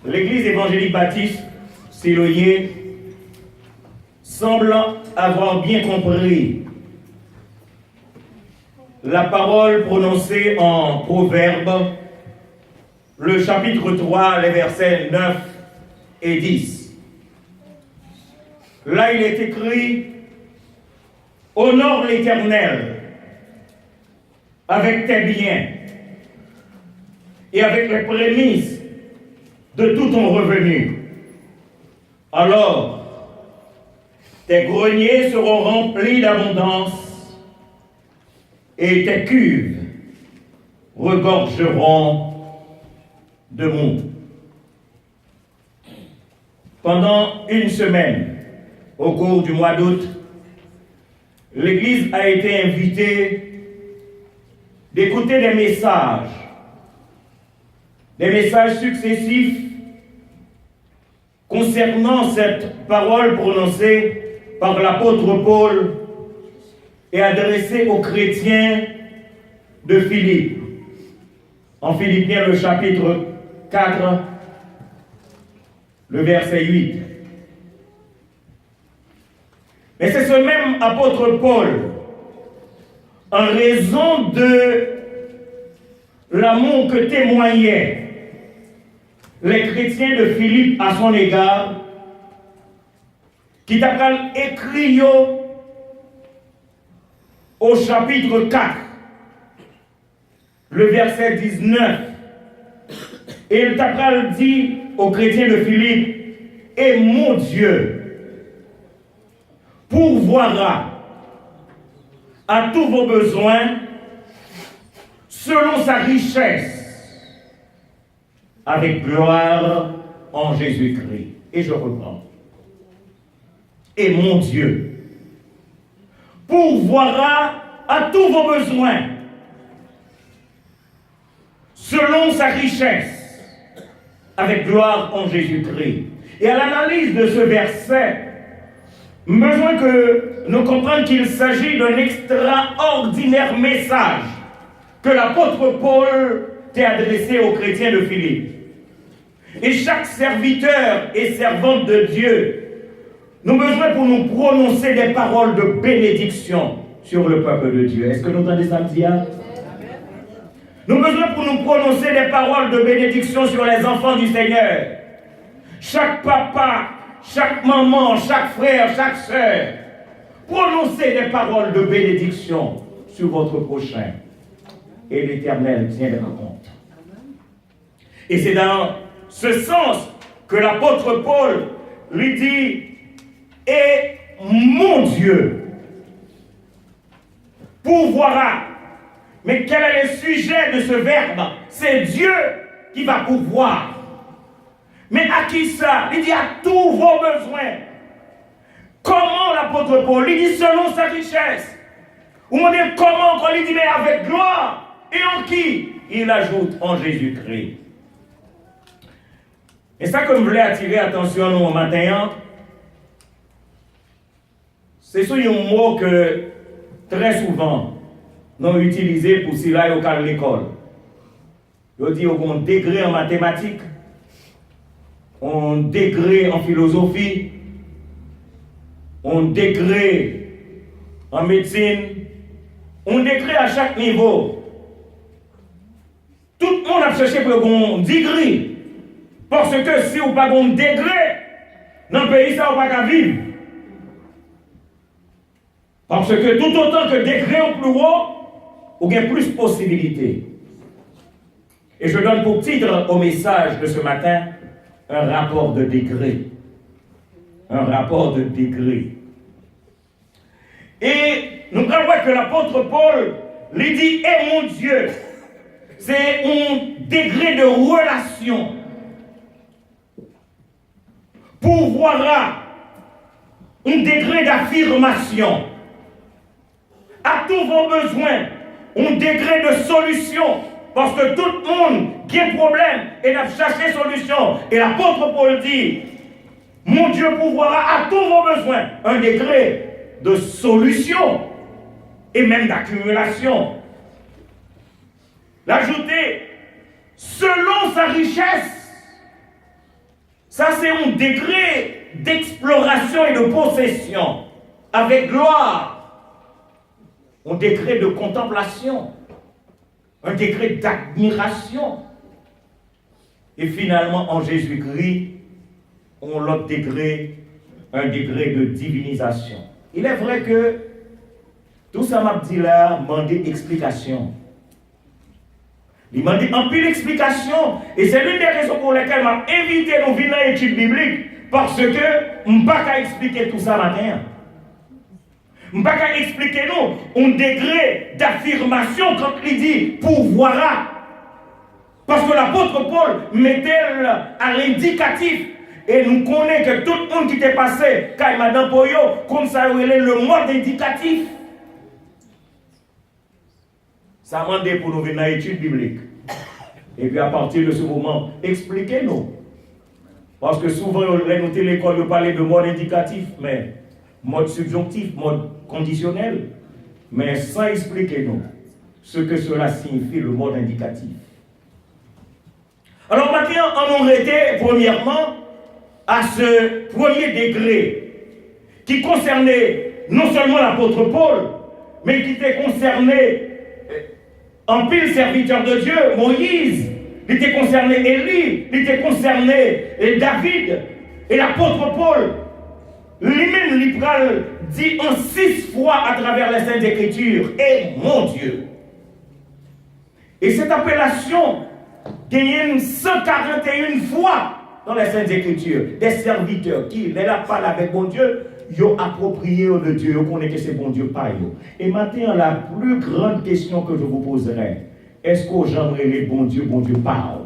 l'Église évangélique baptiste Siloé semble avoir bien compris la parole prononcée en Proverbes, le chapitre 3, les versets 9 et 10. Là, il est écrit « Honore l'Éternel avec tes biens et avec les prémices de tout ton revenu. Alors, tes greniers seront remplis d'abondance et tes cuves regorgeront de mou. » Pendant une semaine, au cours du mois d'août, l'Église a été invitée d'écouter des messages successifs concernant cette parole prononcée par l'apôtre Paul et adressée aux chrétiens de Philippe. En Philippiens, le chapitre 4, le verset 8. Mais c'est ce même apôtre Paul, en raison de l'amour que témoignaient les chrétiens de Philippe à son égard, qui t'a écrit au chapitre 4, le verset 19, et il t'a dit aux chrétiens de Philippe, et mon Dieu pourvoira à tous vos besoins selon sa richesse avec gloire en Jésus-Christ. Et je reprends. Et mon Dieu pourvoira à tous vos besoins selon sa richesse avec gloire en Jésus-Christ. Et à l'analyse de ce verset, besoin que nous comprenions qu'il s'agit d'un extraordinaire message que l'apôtre Paul t'a adressé aux chrétiens de Philippe. Et chaque serviteur et servante de Dieu, nous avons besoin pour nous prononcer des paroles de bénédiction sur le peuple de Dieu. Est-ce que nous entendez ça, Dia? Nous avons besoin pour nous prononcer des paroles de bénédiction sur les enfants du Seigneur. Chaque papa, chaque maman, chaque frère, chaque soeur, prononcez des paroles de bénédiction sur votre prochain. Et l'Éternel tiendra compte. Et c'est dans ce sens que l'apôtre Paul lui dit, et mon Dieu pourvoira. Mais quel est le sujet de ce verbe? C'est Dieu qui va pourvoir. Mais à qui ça? Il dit à tous vos besoins. Comment l'apôtre Paul? Il dit selon sa richesse. Ou on dit comment? Quand il dit mais avec gloire. Et en qui? Il ajoute en Jésus-Christ. Et ça que je voulais attirer attention nous au matin, c'est sur un mot que très souvent nous avons utilisé pour s'il aille à l'école. Il dit qu'on a un degré en mathématiques, un degré en philosophie, un degré en médecine, un degré à chaque niveau. Tout le monde a cherché pour un degré. Parce que si vous n'avez pas un degré, dans le pays, ça, vous ne pouvez pas vivre. Parce que tout autant que degré au plus haut, vous avez plus de possibilités. Et je donne pour titre au message de ce matin un rapport de degré. Un rapport de degré. Et nous allons voir que l'apôtre Paul lui dit, et mon Dieu, c'est un degré de relation. Pourvoira un degré d'affirmation à tous vos besoins, un degré de solution, parce que tout le monde qui a un problème et n'a cherché solution. Et l'apôtre Paul dit, mon Dieu pourvoira à tous vos besoins, un degré de solution et même d'accumulation. L'ajouter, selon sa richesse passer un degré d'exploration et de possession avec gloire, un degré de contemplation, un degré d'admiration. Et finalement, en Jésus-Christ, on l'autre degré, un degré de divinisation. Il est vrai que tout ça m'a dit là, demandé explication. Il m'a dit en pile explication, et c'est l'une des raisons pour lesquelles m'a invité à venir dans l'étude biblique, parce que je ne peux pas expliquer tout ça matin. Je ne peux pas expliquer nous un degré d'affirmation quand il dit pourvoira. Parce que l'apôtre Paul mettait à l'indicatif. Et nous connaissons que tout le monde qui était passé, quand Madame Poyo, comme ça, il est le mode indicatif. Ça m'a demandé pour nous venir dans l'étude biblique. Et puis à partir de ce moment, expliquez-nous. Parce que souvent, nous télécoles, nous parlons de mode indicatif, mais mode subjonctif, mode conditionnel, mais sans expliquer nous ce que cela signifie, le mode indicatif. Alors maintenant, on aurait été, premièrement, à ce premier degré qui concernait non seulement l'apôtre Paul, mais qui était concerné en pile serviteur de Dieu, Moïse, il était concerné Élie, il était concerné David, et l'apôtre Paul, lui-même, il dit en 6 fois à travers les Saintes Écritures, et mon Dieu. Et cette appellation gagne 141 fois dans les Saintes Écritures, des serviteurs qui, les la parlent avec bon Dieu, ils ont approprié de Dieu, ils connaissent que c'est bon Dieu pas eux. Et maintenant, la plus grande question que je vous poserai, est-ce qu'aux gens les bon Dieu parle?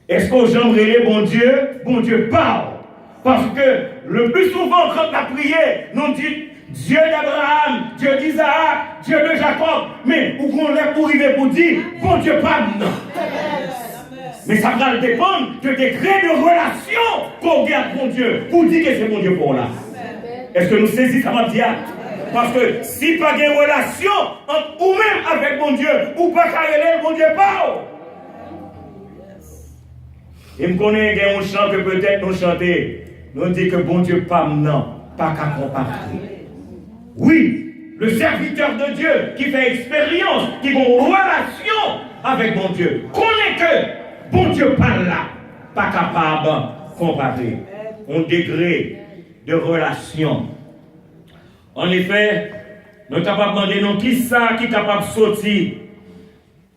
Est-ce qu'aux gens les bon Dieu parle? Parce que le plus souvent, quand on a prié, nous dit Dieu d'Abraham, Dieu d'Isaac, Dieu de Jacob, mais où qu'on est pour arriver pour dire bon Dieu parle? Non. Mais ça va dépendre de degré de relation qu'on garde pour Dieu, pour dire que c'est mon Dieu pour là. Est-ce que nous saisissons ça va dire? Parce que si pas de relation entre ou même avec mon Dieu, ou pas carrément mon Dieu parle. Et me connaît un chant que peut-être nous chanter. Nous dit que bon Dieu pas maintenant, pas qu'à comparer. Oui, le serviteur de Dieu qui fait expérience, qui a une relation avec mon Dieu, connaît que bon Dieu parle là, pas capable de comparer. Un degré de relation. En effet, nous sommes capables de demander non, qui ça qui est capable de sortir,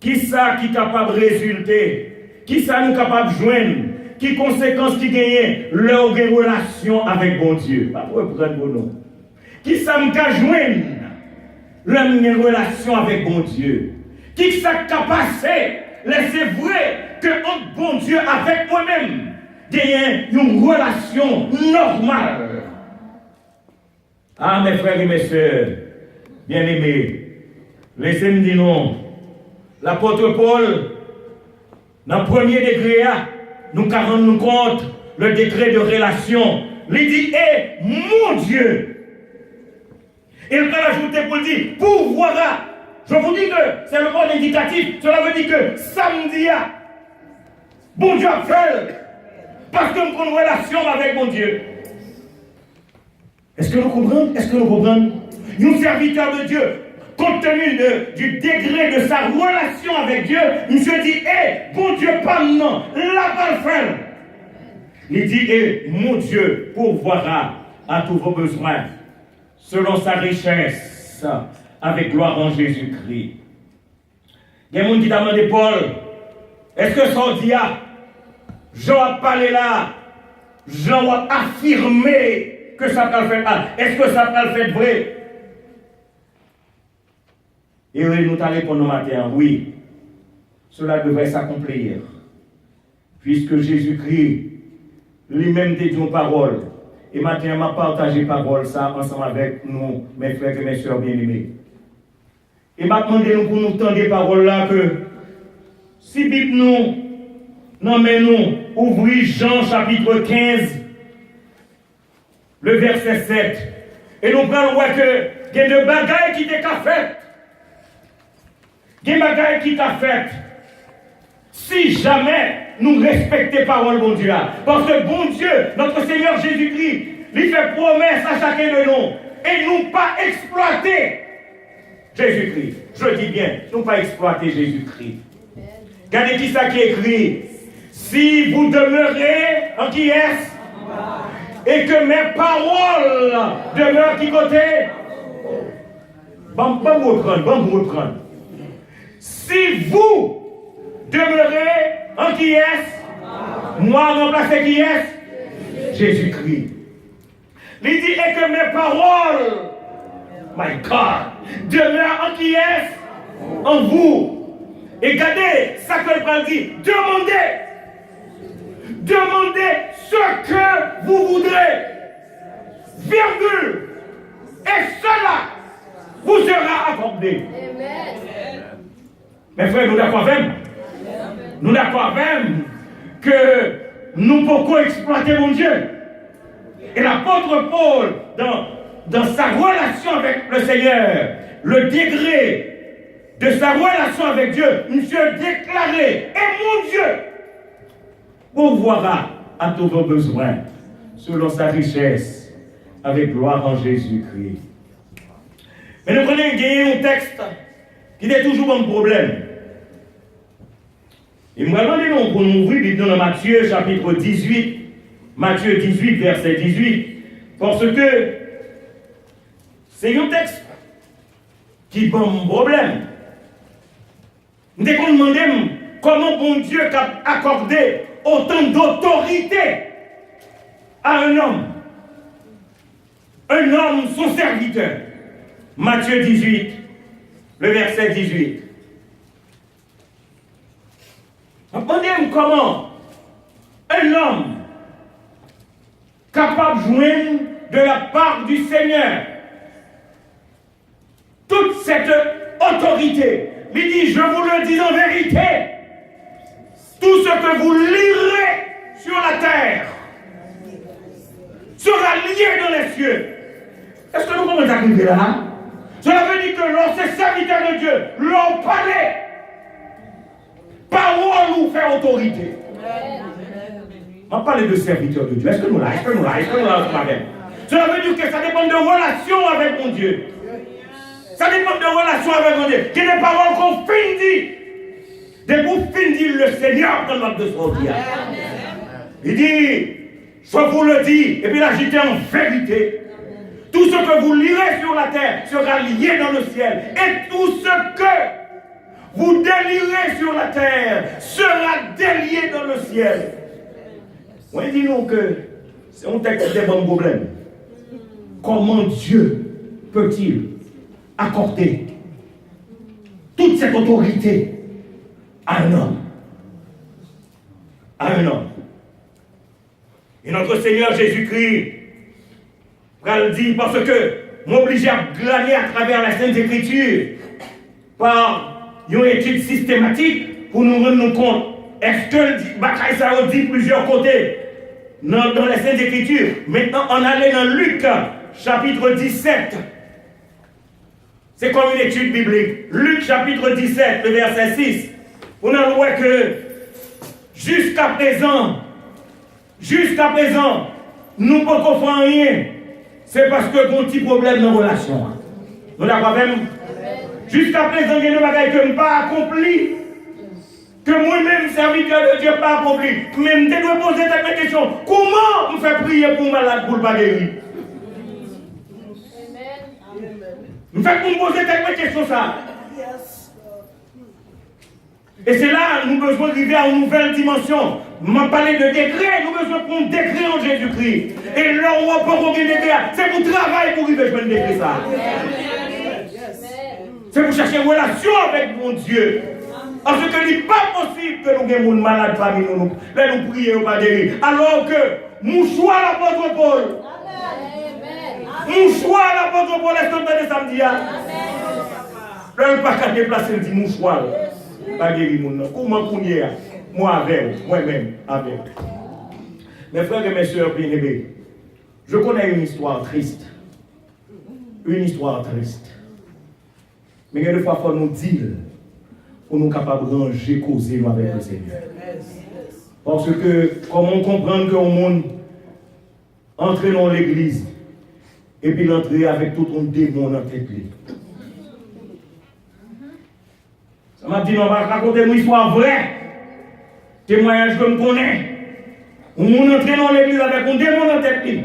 qui ça qui est capable de résulter, qui ça nous est capable de joindre, qui conséquences qui gagnent leur relation avec bon Dieu. Pas pour prendre vos noms. Qui ça nous a joindre leur relation avec bon Dieu. Qui ça capable de laisser vrai que entre bon Dieu avec moi-même gagne une relation normale. Ah, mes frères et mes sœurs, bien-aimés, laissez-moi dire non. L'apôtre Paul, dans le premier degré, nous rendons compte le degré de relation. Il dit, eh, mon Dieu. Il va ajouter pour dire, pourvoira. Je vous dis que c'est le mot indicatif. Cela veut dire que samedi, bon Dieu a fait. Parce que nous avons une relation avec mon Dieu. Est-ce que nous comprenons? Est-ce que nous comprenons? Nous, serviteurs de Dieu, compte tenu du degré de sa relation avec Dieu, monsieur dit, eh, bon Dieu, pas maintenant, là pas le faire. Il dit, eh, mon Dieu pourvoira à tous vos besoins, selon sa richesse, avec gloire en Jésus-Christ. Il y a des gens qui demandent Paul, est-ce que ça dit, Jean a parlé là, Jean a affirmé que ça peut le faire. Est-ce que ça peut le faire vrai? Et nous allons répondre au matin, oui, cela devrait s'accomplir. Puisque Jésus-Christ lui-même dit une parole. Et maintenant, m'a partagé parole ça ensemble avec nous, mes frères et mes soeurs bien-aimés. Et m'a demandé nous pour nous tendre des paroles là que si Bible nous, non mais nous, ouvrez Jean chapitre 15, le verset 7. Et nous prenons que il y a des bagailles qui étaient fait. Il y a des bagailles qui étaient faites. si jamais nous respectons la parole de bon Dieu. Parce que bon Dieu, notre Seigneur Jésus-Christ, lui fait promesse à chacun de nous. Et nous pas exploiter Jésus-Christ. Je dis bien, nous pas exploiter Jésus-Christ. Regardez qui ça qui est écrit. Si vous demeurez en qui est-ce? Et que mes paroles demeurent qui côté? Bon, vous reprendre. Si vous demeurez en qui est-ce? Moi remplacer qui est-ce? Jésus-Christ. Il dit, et que mes paroles, my God, demeurent en qui est-ce? En vous. Et regardez, ça que le Père dit, demandez ce que vous voudrez, virgule, et cela vous sera accordé. Amen. Mes frères, nous d'accord même. Nous d'accord même que nous pouvons exploiter mon Dieu. Et l'apôtre Paul, dans sa relation avec le Seigneur, le degré de sa relation avec Dieu, monsieur déclaré, et mon Dieu pourvoira à tous vos besoins, selon sa richesse, avec gloire en Jésus-Christ. Mais nous prenons un texte qui est toujours un problème. Et moi, demandez pour nous ouvrir dans Matthieu chapitre 18, Matthieu 18, verset 18, parce que c'est un texte qui pose un problème. Nous devons demander comment bon Dieu a accordé autant d'autorité à un homme, son serviteur. Matthieu 18, le verset 18. Demandez comment un homme capable de joindre de la part du Seigneur toute cette autorité. Il dit, je vous le dis en vérité, tout ce que vous lirez sur la terre sera lié dans les cieux. Est-ce que nous pouvons arriver là? Cela veut dire que lorsque ces serviteurs de Dieu l'ont parlé, parole nous fait autorité. On parle de serviteurs de Dieu. Est-ce que nous là? Cela veut dire que ça dépend de relation avec mon Dieu. Ça dépend de relation avec mon Dieu. Quelle est la parole qu'on finit? De vous finir le Seigneur dans notre de son vie. Il dit, je vous le dis, et puis là j'étais en vérité. Tout ce que vous lirez sur la terre sera lié dans le ciel. Et tout ce que vous délirez sur la terre sera délié dans le ciel. On dit nous que c'est un texte de bon problème. Comment Dieu peut-il accorder toute cette autorité à un homme? À un homme. Et notre Seigneur Jésus-Christ le dit parce que m'oblige à glaner à travers la Sainte Écriture par une étude systématique pour nous rendre compte. Est-ce que ça dit plusieurs côtés dans la Sainte Écriture? Maintenant, on allait dans Luc, chapitre 17. C'est comme une étude biblique. Luc, chapitre 17, le verset 6. On a vu que jusqu'à présent, nous ne pouvons pas faire rien. C'est parce que mon petit problème dans la relation. Nous l'avons même. Jusqu'à présent, il y a des bagages que je n'ai pas accompli. Que moi-même, serviteur de Dieu, pas accompli. Mais je dois poser cette question. Comment me faire prier pour malade pour le pas guérir? Je fais pour me poser cette question ça. Et c'est là nous avons besoin d'arriver à une nouvelle dimension. M'a parlé de décret, nous avons besoin d'un décret en Jésus-Christ. Et là où on peut avoir un décret, c'est pour travailler pour arriver à un décret ça. C'est pour chercher une relation avec mon Dieu. Parce que il n'est pas possible que nous ayons des malades parmi nous. Là nous prions pas guérir. Alors que mouchoir l'apôtre Paul. Mouchoir l'apôtre Paul, est-ce que vous samedi? Là il ne pas qu'à déplacer le dit mouchoir. Pas guérir mon nom. Comment qu'on y est? Moi avec, moi-même avec. Mes frères et mes soeurs bien-aimés, je connais une histoire triste. Une histoire triste. Mais il faut nous dire, pour nous capables de ranger, causer nous avec le Seigneur. Parce que, comment comprendre qu'au monde, entrer dans l'église, et puis l'entrer avec tout un démon dans la tête. Ça m'a dit, on va raconter une histoire vraie, témoignage que je connais. On entre dans l'église avec un démon dans la tête.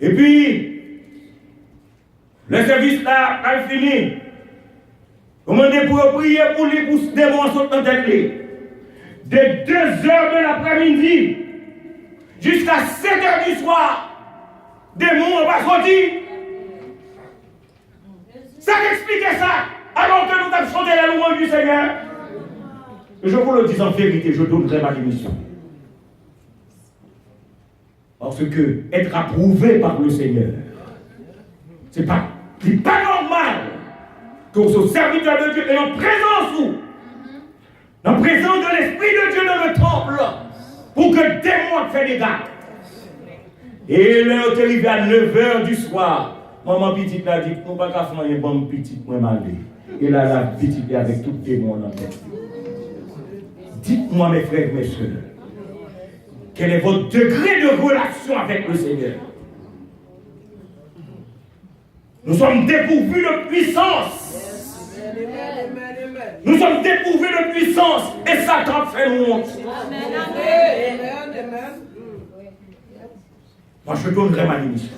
Et puis, le service là a fini. On m'a dit pour prier pour lui, pour ce démon sortir dans la tête. De 2 heures de l'après-midi jusqu'à 7 heures du soir, démon n'a pas sorti. Ça explique ça, alors que nous avons chanté la louange du Seigneur. Je vous le dis en vérité, je donnerai ma démission. Parce que être approuvé par le Seigneur, c'est pas normal que ce serviteur de Dieu est en présence dans la présence de l'Esprit de Dieu dans le temple, pour que le démon fasse des gars. Et l'heure est arrivée à 9 h du soir. Maman petite a dit, nous ne pouvons pas faire un bon petit point mal. Et là, la petite est avec tout le démon dans la tête. Dites-moi, mes frères, mes soeurs, quel est votre degré de relation avec le Seigneur? Nous sommes dépourvus de puissance. Nous sommes dépourvus de puissance et Satan fait honte. Moi, je donnerai ma démission.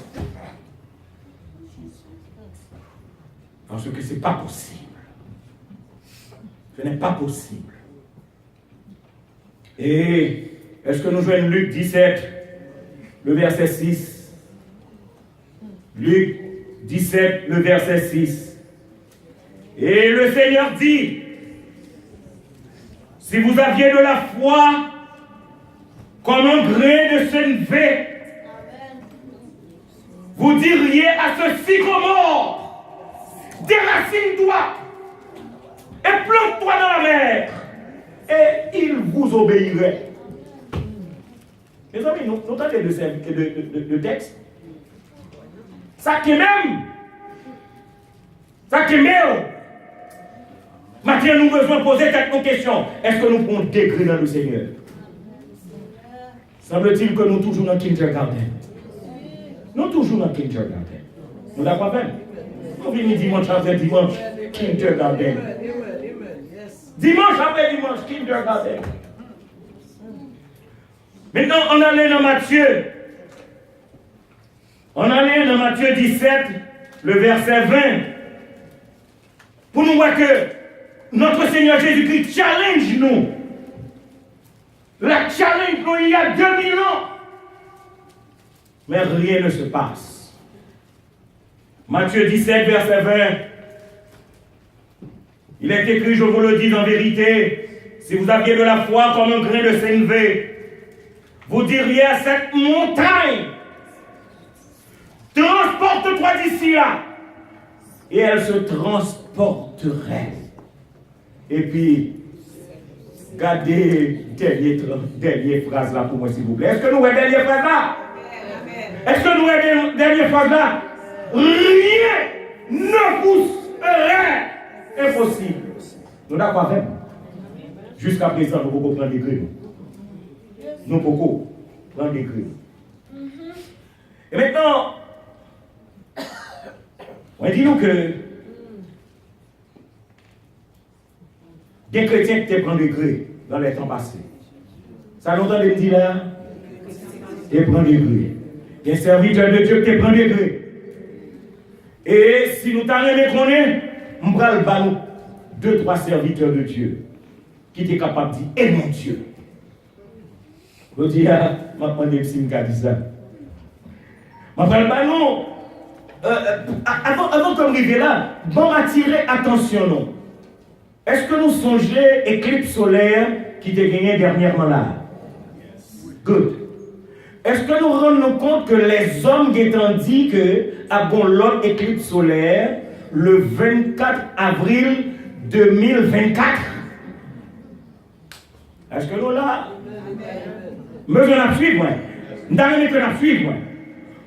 Parce que ce n'est pas possible. Ce n'est pas possible. Et est-ce que nous jouons Luc 17, le verset 6? Luc 17, le verset 6. Et le Seigneur dit, si vous aviez de la foi comme un grain de sénévé, vous diriez à ce sycomore, déracine-toi et plante-toi dans la mer, et il vous obéirait. Mes amis, nous avons de texte. Ça qui même. Ça qui même. Maintenant, nous devons poser quelques questions. Est-ce que nous pouvons décrire dans le Seigneur? Semble-t-il que nous toujours dans kindergarten. Nous toujours dans kindergarten. Nous l'avons pas fait. Nous venons dimanche après dimanche, kindergarten. Dimanche après dimanche, kindergarten. Maintenant, on allait dans Matthieu. On allait dans Matthieu 17, le verset 20. Pour nous voir que notre Seigneur Jésus-Christ challenge nous. La challenge nous il y a 2000 ans. Mais rien ne se passe. Matthieu 17, verset 20. Il est écrit, je vous le dis en vérité, si vous aviez de la foi comme un grain de sénévé, vous diriez à cette montagne, transporte-toi d'ici là. Et elle se transporterait. Et puis, gardez dernière phrase là pour moi, s'il vous plaît. Est-ce que nous avons dernière phrase là? Est-ce que nous avons dernière phrase là? Rien ne vous serait impossible. Nous n'avons pas fait. Jusqu'à présent, nous pouvons prendre des grilles. Nous pouvons prendre des grilles. Et maintenant, on dit nous que des chrétiens qui prennent des grilles dans les temps passés. Ça longtemps de me dire là, ils prennent des grilles. Des serviteurs de Dieu qui prennent des grilles. Et si nous t'en reconnaissons, nous allons 2-3 serviteurs de Dieu qui étaient capables de dire, eh mon Dieu. Je dis, je vais demander si je dis ça. Non. Avant qu'on arrive là, bon attirer attention. Non. Est-ce que nous songeons l'éclipse solaire qui était gagné dernièrement là? Good. Est-ce que nous rendons compte que les hommes qui ont dit que avant l'autre éclipse solaire, le 24 avril 2024? Est-ce que nous là? Mais je la suivre, moi. Nous avons que la suivre, moi.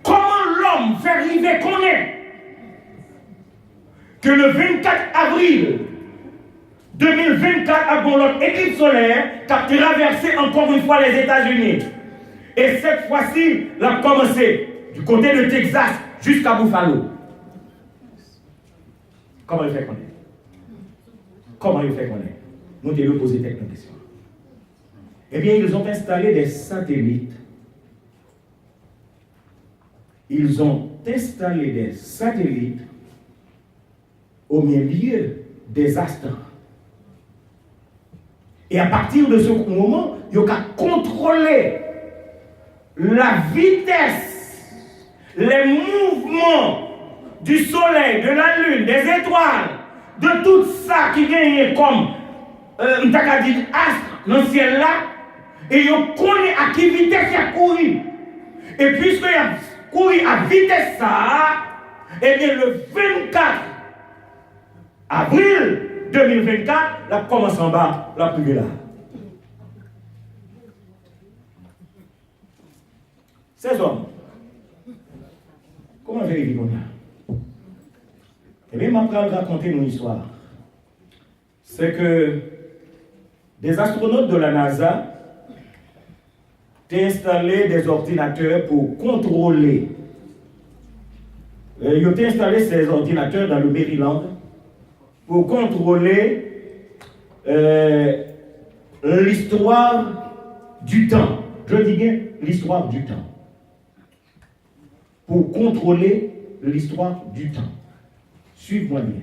Comment l'homme fait arriver qu'on est que le 24 avril 2024 a bon l'autre éclipse solaire qui a traversé encore une fois les États-Unis. Et cette fois-ci, elle a commencé du côté de Texas jusqu'à Buffalo. Comment il fait qu'on est? Comment il fait qu'on est? Nous devons poser quelques questions. Eh bien, ils ont installé des satellites. Ils ont installé des satellites au milieu des astres. Et à partir de ce moment, il y a contrôler la vitesse, les mouvements du soleil, de la lune, des étoiles, de tout ça qui gagne comme astre dans le ciel là, et ils connaissent à quelle vitesse il a couru. Et puisqu'il a couru à vitesse ça, eh bien le 24 avril 2024, la commence en bas, la plus là. Ces hommes, comment vérifier qu'on a? Eh bien, je vais raconter une histoire. C'est que des astronautes de la NASA ont installé des ordinateurs pour contrôler. Ils ont installé ces ordinateurs dans le Maryland pour contrôler l'histoire du temps. Je dis bien l'histoire du temps. Pour contrôler l'histoire du temps. Suivez-moi bien.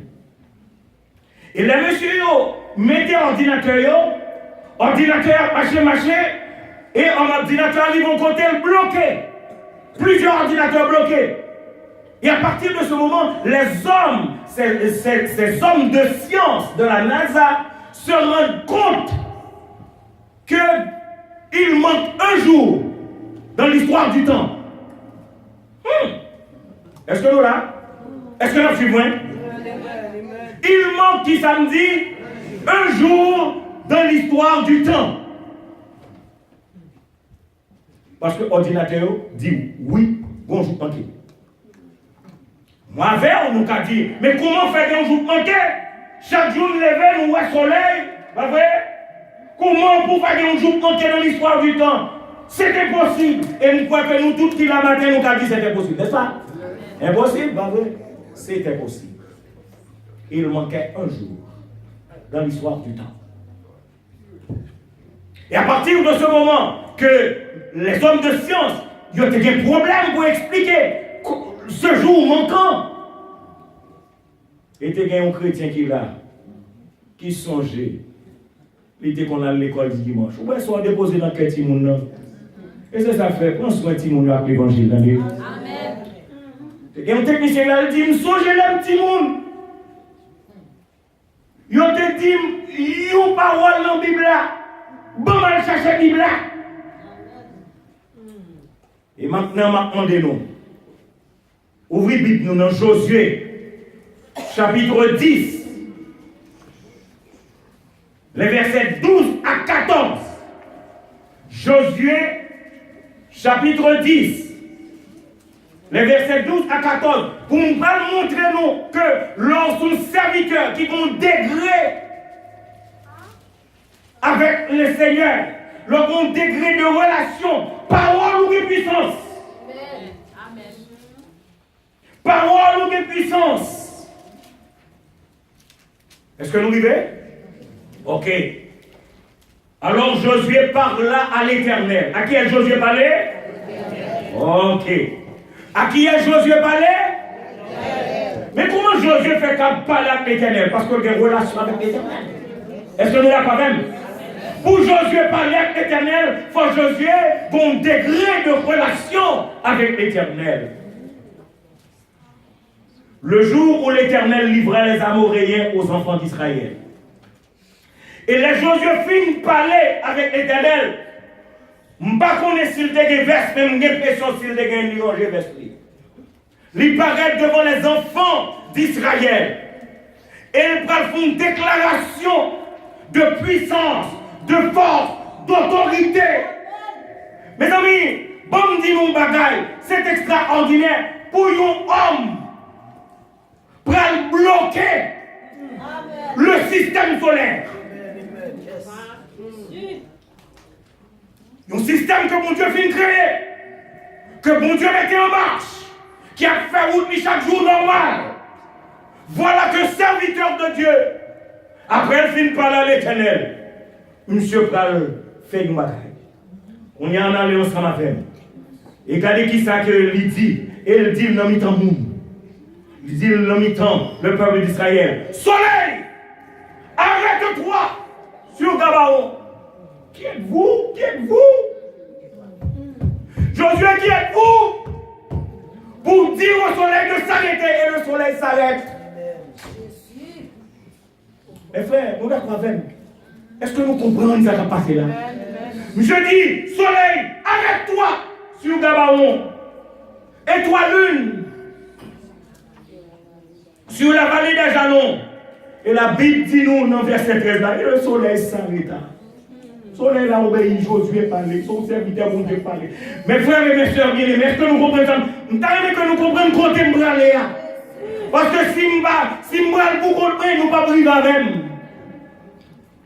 Et les messieurs mettaient ordinateur, marché, et en ordinateur, ils vont côté bloqué. Plusieurs ordinateurs bloqués. Et à partir de ce moment, les hommes, ces hommes de science de la NASA se rendent compte qu'il manque un jour dans l'histoire du temps. Est-ce que nous là? Est-ce que nous suivons? Il manque qui samedi un jour dans l'histoire du temps. Parce que l'ordinateur dit oui, bonjour, manqué. Moi, avec, on nous a dit, mais comment faire un jour manqué? Chaque jour, nous levons, nous voyons le soleil, pas vrai? Comment pour faire un jour manqué dans l'histoire du temps? C'était possible. Et nous croyons que nous, tout qui la matin, nous avons dit c'était possible, n'est-ce pas? Impossible, pas vrai? C'était possible. Il manquait un jour dans l'histoire du temps. Et à partir de ce moment que les hommes de science, ils ont des problèmes pour expliquer ce jour manquant. Et il y a un chrétien qui est là, qui songeait. Il était qu'on a l'école du dimanche. Ou bien soit déposé dans quel petit monde. Et c'est ça fait, prends soin de petit monde avec l'évangile. Amen. Et un technicien là, il dit, songez le petit monde. Il te dit, il y a une parole dans la Bible là. Bon, mal chercher la Bible là. Et maintenant, demandez-nous. Ouvrez Bible nous dans Josué, chapitre 10, les versets 12 à 14. Josué, chapitre 10, les versets 12 à 14. Pour nous montrer nous que lorsqu'un serviteur qui ont degré avec le Seigneur, lorsqu'on degré de relation, parole ou de puissance. Amen. Parole ou de puissance. Est-ce que nous vivons? Ok. Alors Josué parla à l'Éternel. À qui est Josué parlé? Ok. À qui est Josué parlé? Mais comment Josué fait parler avec l'Éternel? Parce qu'il y a des relations avec l'Éternel. Est-ce que nous l'avons pas même? Pour Josué parler avec l'Éternel, il faut Josué bon degré de relation avec l'Éternel. Le jour où l'Éternel livra les Amoréens aux enfants d'Israël. Et les Josué finissent parler avec l'Éternel. Je ne sais pas s'il y a des versets, mais je n'ai pas l'impression s'il y a des versets. Il paraît devant les enfants d'Israël. Et il fait une déclaration de puissance, de force, d'autorité. Mes amis, bon dit mon bagaille, c'est extraordinaire pour un homme pour bloquer Le système solaire. Un système que mon Dieu finit de créer, que mon Dieu mettait en marche, qui a fait route chaque jour normal. Voilà que serviteur de Dieu, après il finit par là l'Éternel, monsieur Pral fait une bataille. On y en a allé ensemble avec. Et regardez qui ça que il dit, et il dit dans mi-temps monde. Il dit dans mi-temps le peuple d'Israël, soleil, arrête-toi sur Gabaon. Qui êtes-vous? Qui êtes-vous? Josué, qui êtes-vous? Pour dire au soleil de s'arrêter et le soleil s'arrête. Mes frères, nous d'accord avec. Est-ce que nous comprenons ce qui a passé là? Je dis, soleil, arrête-toi sur Gabaon. Et toi, lune, sur la vallée d'Ajalon. Et la Bible dit nous dans verset 13 là, et le soleil s'arrêta. Le soleil a obéi, Josué parlait, son serviteur bon Dieu parlait. Mes frères et mes soeurs bien-aimés, est-ce que nous comprenons ça? Nous avons que nous comprenons côté m'braler. Parce que si nous m'bral pour qu'on nous ne pas briser avec.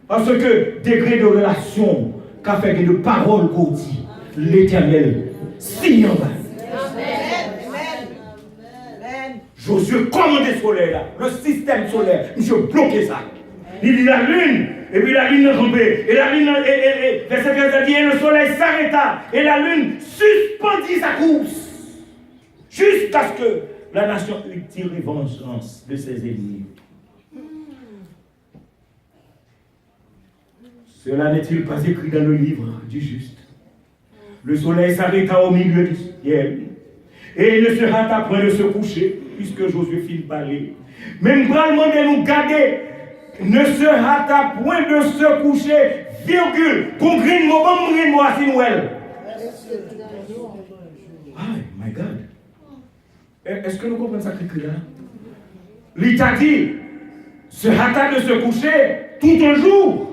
Parce que degré de relation qu'a fait de paroles qu'on dit, l'Éternel signe en bas. Josué commande le soleil là, le système solaire, monsieur bloqué ça. Il dit la lune, et puis la lune est tombée, et la lune, verset 13 a dit, et le soleil s'arrêta, et la lune suspendit sa course, jusqu'à ce que la nation eût tiré vengeance de ses ennemis. Cela n'est-il pas écrit dans le livre du juste? Le soleil s'arrêta au milieu du ciel, et il ne se hâta point de se coucher, puisque Josué fit parler. Même vraiment de nous garder, ne se hâta point de se coucher, virgule, qu'on grine moi à Noël. Ah, my God. Est-ce que nous comprenons ça que là? L'État dit, se hâta de se coucher tout un jour.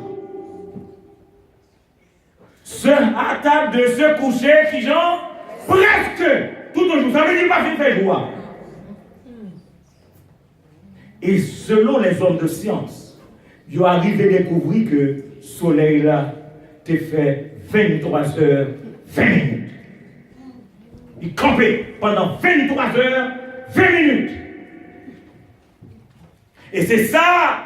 Se hâta de se coucher, qui genre, presque tout un jour. Ça veut dire pas fait joie. Et selon les hommes de science, ils ont arrivé à découvrir que le soleil là t'a fait 23 heures, 20 minutes. Il campait pendant 23 heures, 20 minutes. Et c'est ça,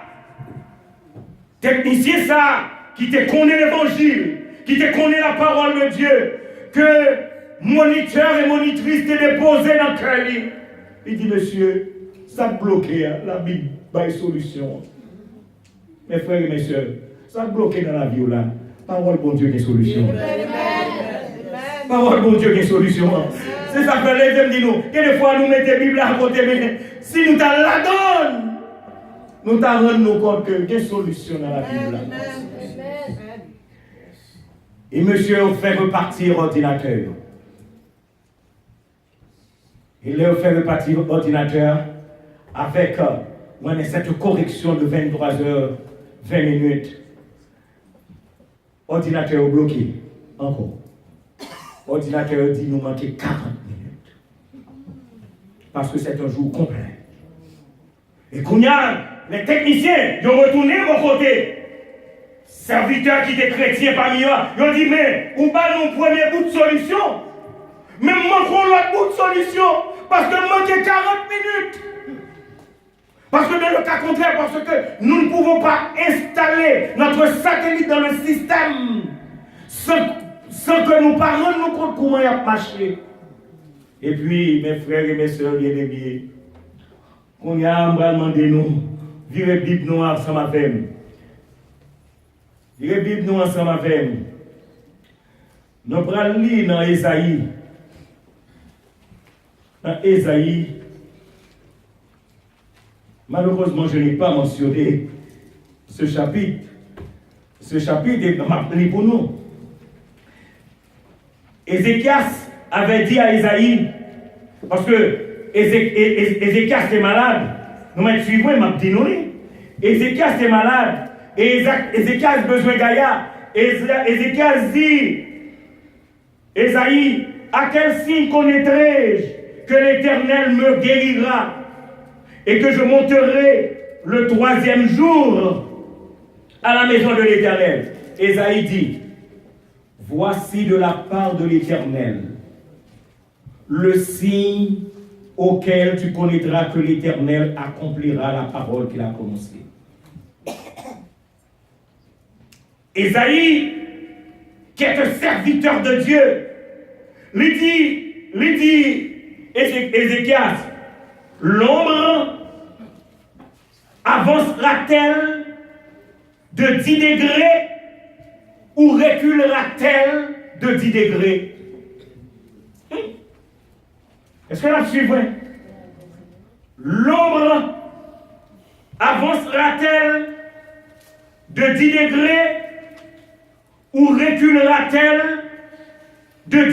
technicien ça, qui te connaît l'évangile, qui te connaît la parole de Dieu, que moniteur et monitrice te déposé dans le cœur. Il dit, monsieur, ça bloqué, hein? La Bible, pas une solution. Mes frères et mes soeurs, ça bloqué dans la vie là. Parole bon Dieu qui est solution. Parole bon Dieu qui est solution. C'est ça que les hommes disent nous. Quelquefois nous mettons la Bible à côté, mais si nous t'en la donne, nous t'en rendons compte que quelle solution dans la Bible là. Et monsieur fait repartir l'ordinateur. Il leur fait repartir l'ordinateur avec cette correction de 23 heures, 20 minutes. Ordinateur bloqué. Encore. Ordinateur dit nous manquer 40 minutes. Parce que c'est un jour complet. Et qu'on y a, les techniciens, ils ont retourné de mon côté. Serviteurs qui étaient chrétiens parmi eux, ils ont dit, mais on va nous premier bout de solution. Mais manquons l'autre bout de solution. Parce que manquer 40 minutes. Parce que dans le cas contraire, parce que nous ne pouvons pas installer notre satellite dans le système sans que nous parlions nous compte comment il a marché. Et puis, mes frères et mes soeurs bien-aimés, on y a demandé nous, virer la Bible nous ensemble avec nous. Virer la Bible nous ensemble avec nous. Nous allons lire dans Ésaïe. Dans Ésaïe, malheureusement, je n'ai pas mentionné ce chapitre. Ce chapitre est marqué pour nous. Ézéchias avait dit à Ésaïe, parce que Ézéchias était malade. Nous m'avons suivi, il m'a dit non. Ézéchias était malade. Et Ézéchias a besoin de Gaïa. Ézéchias dit, Ésaïe, à quel signe connaîtrai-je que l'Éternel me guérira et que je monterai le 3e jour à la maison de l'Éternel. Ésaïe dit, voici de la part de l'Éternel le signe auquel tu connaîtras que l'Éternel accomplira la parole qu'il a prononcée. Ésaïe, qui est un serviteur de Dieu, lui dit Ézéchias, l'ombre avancera-t-elle de 10 degrés ou reculera-t-elle de 10 degrés? Est-ce que là, suivez? L'ombre avancera-t-elle de 10 degrés ou reculera-t-elle de 10